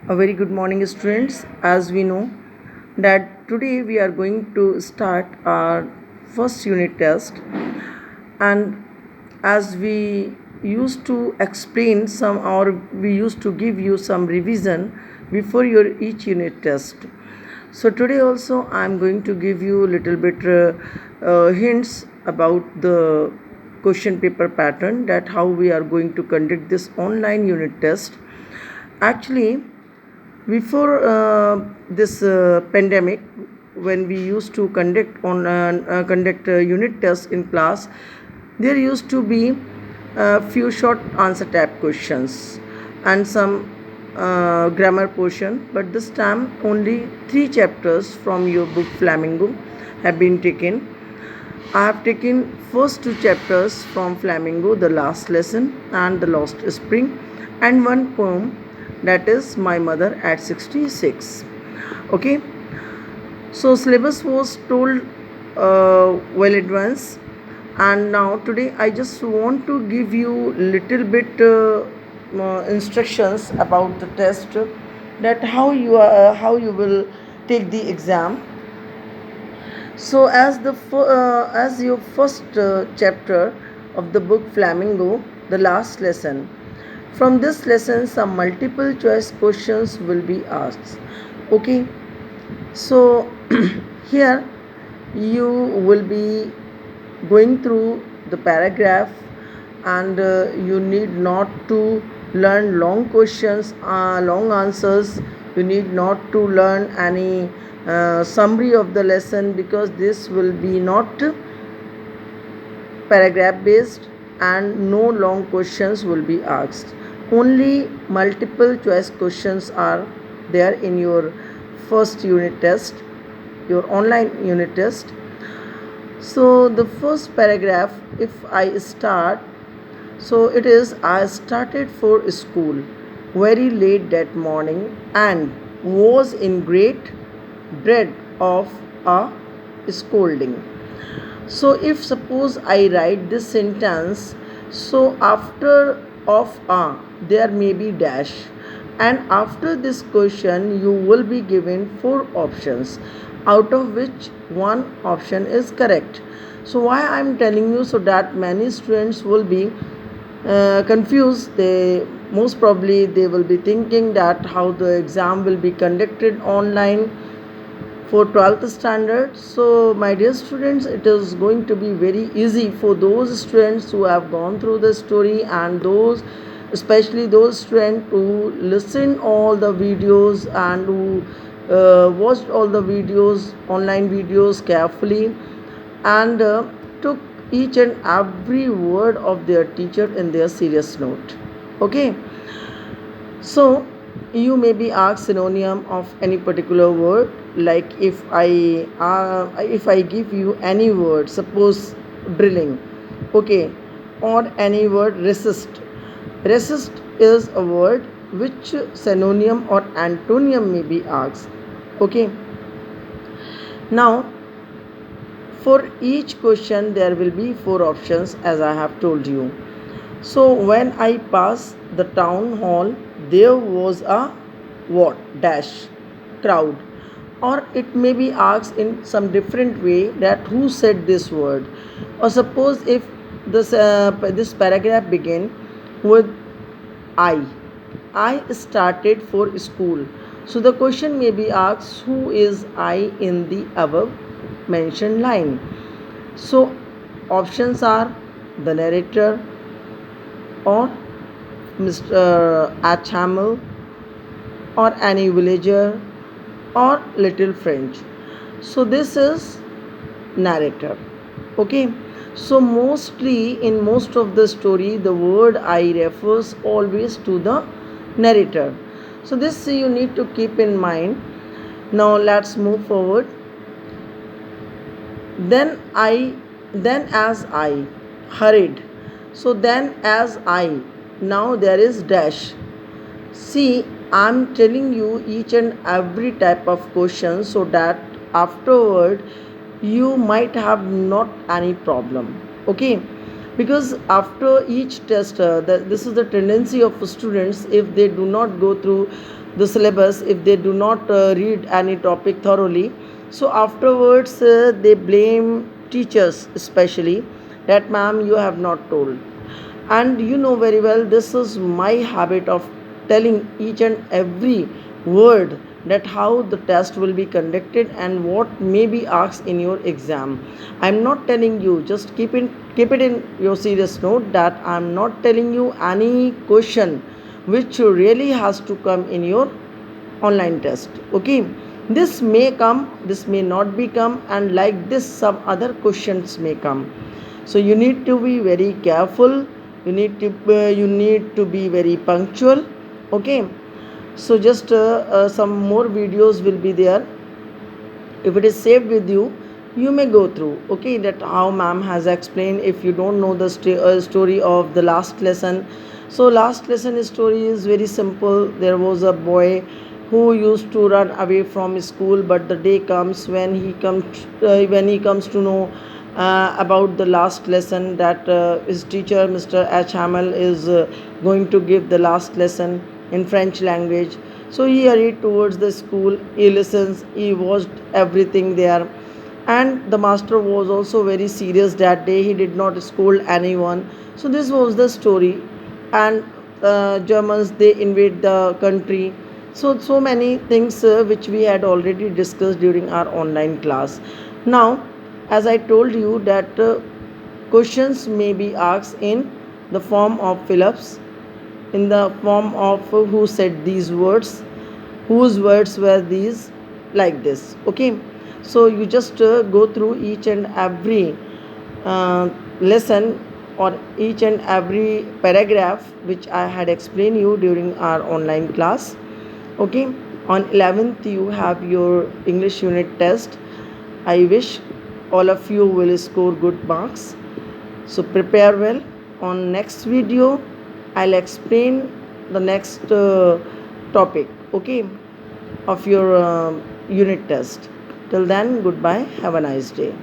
A very good morning, students. As we know that today we are going to start our first unit test, and as we used to explain some, or we used to give you some revision before your each unit test. So today also I am going to give you little bit hints about the question paper pattern, that how we are going to conduct this online unit test. Actually, before this pandemic, when we used to conduct unit tests in class, there used to be a few short answer type questions and some grammar portion. But this time, only 3 chapters from your book Flamingo have been taken. I have taken first 2 chapters from Flamingo, the last lesson and the lost spring, and one poem, that is My Mother at 66. Okay, so syllabus was told well advanced, and now today I just want to give you little bit instructions about the test, that how you will take the exam. So, as your first chapter of the book Flamingo, the last lesson. From this lesson, some multiple choice questions will be asked. Okay, so here you will be going through the paragraph, and you need not to learn long questions, long answers. You need not to learn any summary of the lesson, because this will be not paragraph based and no long questions will be asked. Only multiple choice questions are there in your first unit test, your online unit test. So the first paragraph, if I start, so it is, I started for school very late that morning and was in great dread of a scolding. So if suppose I write this sentence, so after of a there may be dash, and after this question you will be given 4 options, out of which one option is correct. So why I am telling you, so that many students will be confused. They most probably they will be thinking that how the exam will be conducted online for 12th standard. So my dear students, it is going to be very easy for those students who have gone through the story, and those, especially those students who listen all the videos and who watched all the videos, online videos carefully, and took each and every word of their teacher in their serious note. Okay, so you may be asked synonym of any particular word, like if I give you any word, suppose drilling, okay, or any word resist. Resist is a word which synonym or antonym may be asked. Okay, now for each question there will be 4 options, as I have told you. So when I passed the town hall, there was a what dash crowd, or it may be asked in some different way, that who said this word. Or suppose if this paragraph begin with I started for school. So the question may be asked, who is I in the above mentioned line. So options are the narrator, or Mr. Achamel, or any villager, or little French. So this is narrator. Okay, so mostly in most of the story the word I refers always to the narrator. So this you need to keep in mind. Now let's move forward. Then as I hurried. So then as I, now there is dash. See, I'm telling you each and every type of question, so that afterward you might have not any problem. Okay, because after each test, this is the tendency of students, if they do not go through the syllabus, if they do not read any topic thoroughly, so afterwards they blame teachers especially, that ma'am you have not told. And you know very well, this is my habit of telling each and every word, that how the test will be conducted and what may be asked in your exam. I'm not telling you, just keep it in your serious note, that I'm not telling you any question which really has to come in your online test. Okay, this may come, this may not be come, and like this some other questions may come. So you need to be very careful, you need to be very punctual. Okay, so just some more videos will be there. If it is saved with you, you may go through. Okay, that how ma'am has explained. If you don't know the story of the last lesson, so last lesson story is very simple. There was a boy who used to run away from school, but the day comes when he comes to know about the last lesson, that his teacher Mr. H. Hamel is going to give the last lesson in French language. So he hurried towards the school, he listens, he watched everything there. And the master was also very serious that day, he did not scold anyone. So this was the story. And Germans, they invade the country. So many things which we had already discussed during our online class. Now, as I told you that questions may be asked in the form of fill-ups, in the form of who said these words, whose words were these, like this. Okay, so you just go through each and every lesson, or each and every paragraph which I had explained you during our online class. Okay, on 11th you have your English unit test. I wish all of you will score good marks. So prepare well. On next video, I'll explain the next topic, okay, of your unit test. Till then, goodbye. Have a nice day.